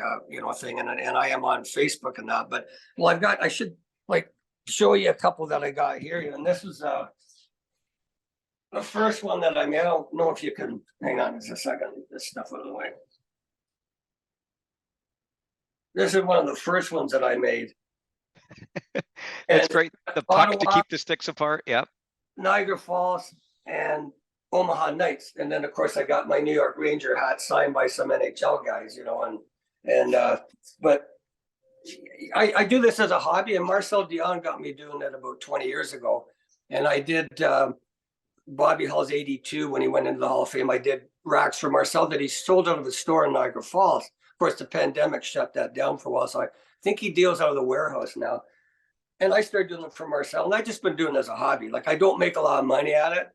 thing. And I am on Facebook and that, but well, I should like show you a couple that I got here. And this is, the first one that I made. I don't know if you can hang on just a second, get this stuff out of the way. This is one of the first ones that I made. That's And great. The puck to Ottawa, keep the sticks apart. Yep. Niagara Falls, and Omaha Knights. And then of course I got my New York Ranger hat signed by some NHL guys, but I do this as a hobby, and Marcel Dion got me doing it about 20 years ago. And I did Bobby Hull's 82 when he went into the Hall of Fame. I did racks for Marcel that he sold out of his store in Niagara Falls. Of course, the pandemic shut that down for a while, so I think he deals out of the warehouse now. And I started doing them for Marcel, and I've just been doing it as a hobby. Like, I don't make a lot of money at it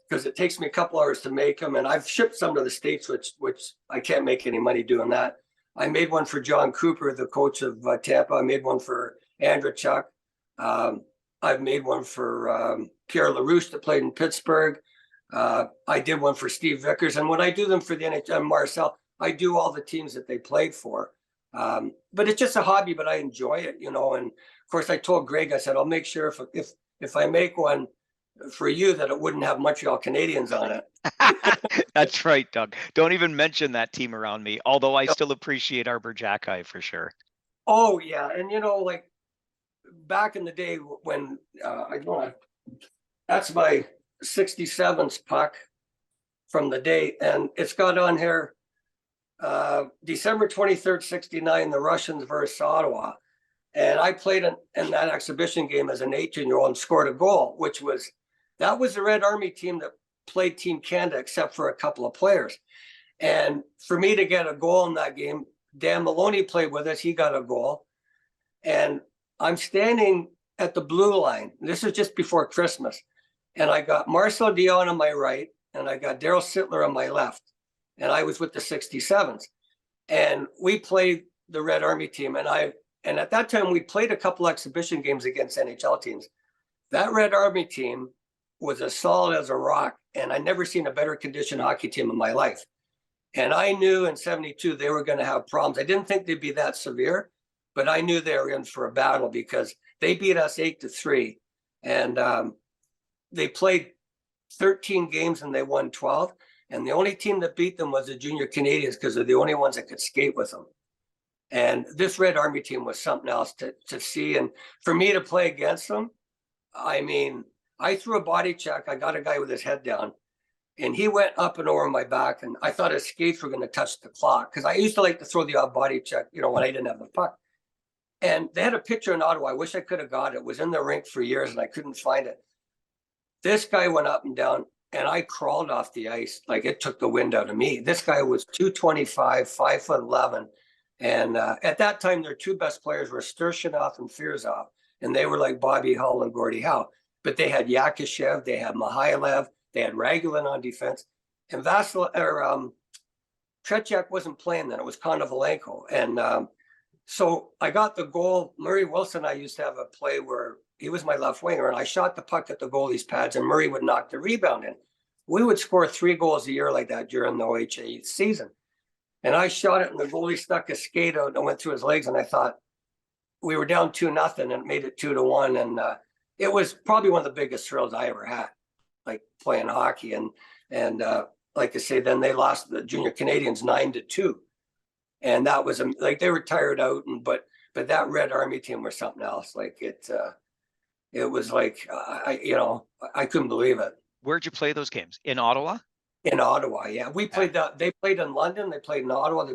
because it takes me a couple hours to make them, and I've shipped some to the States, which I can't make any money doing that. I made one for John Cooper, the coach of Tampa. I made one for Andrew Chuck. I've made one for Pierre LaRouche that played in Pittsburgh. I did one for Steve Vickers. And when I do them for the NHL, Marcel, I do all the teams that they played for. But it's just a hobby, but I enjoy it, And of course, I told Greg, I said, I'll make sure if I make one for you that it wouldn't have Montreal Canadiens on it. That's right, Doug. Don't even mention that team around me, although I still appreciate Arbor Jackeye for sure. Oh, yeah. And, like, back in the day when that's my 67th puck from the date, and it's got on here December 23rd, 69, the Russians versus Ottawa. And I played in that exhibition game as an 18-year-old and scored a goal, that was the Red Army team that played Team Canada, except for a couple of players. And for me to get a goal in that game, Dan Maloney played with us. He got a goal. And I'm standing at the blue line. This is just before Christmas. And I got Marcel Dion on my right, and I got Daryl Sittler on my left. And I was with the 67s. And we played the Red Army team. And at that time, we played a couple exhibition games against NHL teams. That Red Army team was as solid as a rock. And I never seen a better conditioned hockey team in my life. And I knew in 72 they were going to have problems. I didn't think they'd be that severe, but I knew they were in for a battle because they beat us 8-3. And they played 13 games and they won 12. And the only team that beat them was the Junior Canadiens because they're the only ones that could skate with them. And this Red Army team was something else to see. And for me to play against them, I mean, I threw a body check. I got a guy with his head down, and he went up and over my back. And I thought his skates were going to touch the clock because I used to like to throw the odd body check, when I didn't have the puck. And they had a picture in Ottawa. I wish I could have got it. It was in the rink for years, and I couldn't find it. This guy went up and down, and I crawled off the ice. Like, it took the wind out of me. This guy was 225, 5'11". And at that time, their two best players were Sturchinov and Firzov, and they were like Bobby Hull and Gordie Howe. But they had Yakishev, they had Mihailev, they had Ragulin on defense, and Tretiak wasn't playing then. It was Konovalenko. And so I got the goal. Murray Wilson, I used to have a play where he was my left winger, and I shot the puck at the goalie's pads, and Murray would knock the rebound in. We would score 3 goals a year like that during the OHL season. And I shot it, and the goalie stuck a skate out and went through his legs, and I thought we were down 2-0, and it made it 2-1. And it was probably one of the biggest thrills I ever had, like playing hockey. And like I say, then they lost the Junior Canadiens 9-2. And that was like, they were tired out, but that Red Army team was something else. Like it was like, I couldn't believe it. Where'd you play those games? In Ottawa? In Ottawa, yeah. We played that. They played in London. They played in Ottawa.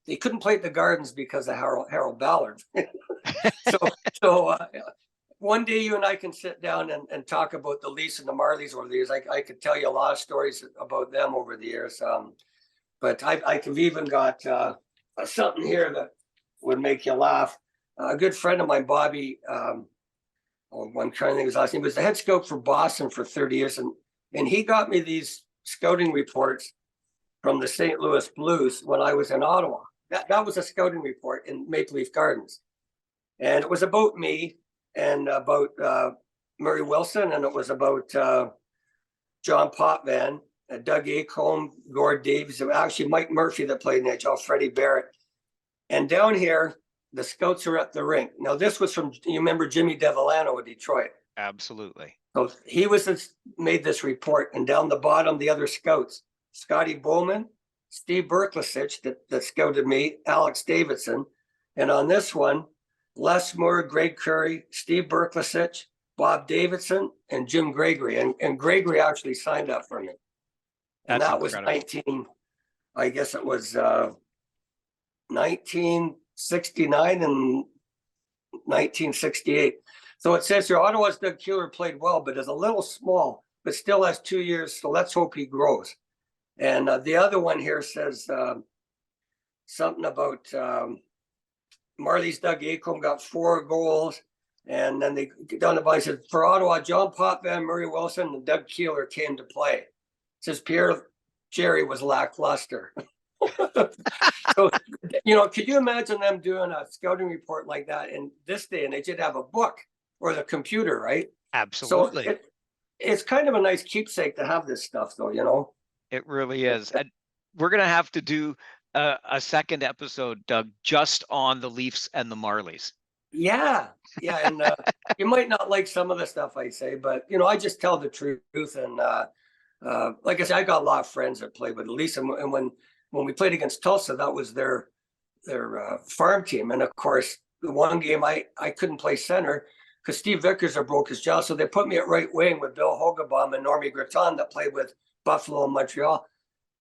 They couldn't play at the Gardens because of Harold Ballard. So one day you and I can sit down and talk about the Leafs and the Marlies over the years. I could tell you a lot of stories about them over the years. But I've even got something here that would make you laugh. A good friend of mine, Bobby, I'm trying to think of his last name, was the head scout for Boston for 30 years. And he got me these scouting reports from the St. Louis Blues when I was in Ottawa. That was a scouting report in Maple Leaf Gardens. And it was about me and about Murray Wilson, and it was about John Potvin, Doug Keeler, Gord Davies, actually Mike Murphy that played in the NHL, Freddie Barrett. And down here, the scouts are at the rink. Now, this was from, you remember Jimmy Devellano of Detroit? Absolutely. So he made this report, and down the bottom, the other scouts, Scotty Bowman, Steve Berklisich that scouted me, Alex Davidson. And on this one, Les Moore, Greg Curry, Steve Berklisich, Bob Davidson, and Jim Gregory. And Gregory actually signed up for me. And That's that was incredible. I guess it was 1969 and 1968. So it says here, Ottawa's Doug Keeler played well, but is a little small, but still has 2 years. So let's hope he grows. And the other one here says something about Marley's Doug Keeler got 4 goals. And then they get down the bottom, said, for Ottawa, John Potvin, Murray Wilson, and Doug Keeler came to play. It says Pierre Jerry was lackluster. So, could you imagine them doing a scouting report like that in this day and age? You'd have a book or the computer, right? Absolutely. So it's kind of a nice keepsake to have this stuff, though, It really is. And we're going to have to do a second episode, Doug, just on the Leafs and the Marlies. Yeah. And you might not like some of the stuff I say, but, I just tell the truth. And like I said, I got a lot of friends that played with the Leafs. And when we played against Tulsa, that was their farm team. And of course, the one game I couldn't play center because Steve Vickers broke his jaw. So they put me at right wing with Bill Hogebaum and Normie Gratton that played with Buffalo and Montreal.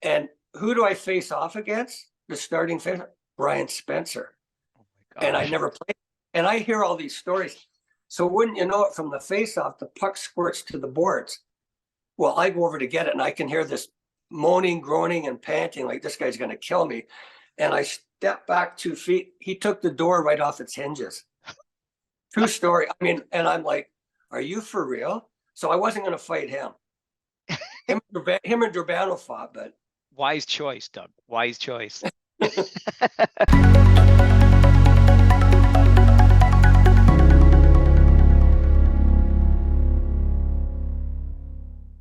And who do I face off against? The starting favorite, Brian Spencer. Oh my gosh. And I never played. And I hear all these stories. So wouldn't you know it, from the face-off, the puck squirts to the boards. Well, I go over to get it, and I can hear this moaning, groaning, and panting like this guy's going to kill me. And I step back 2 feet. He took the door right off its hinges. True story. And I'm like, are you for real? So I wasn't going to fight him. Him and Durbano fought, but. Wise choice, Doug. Wise choice.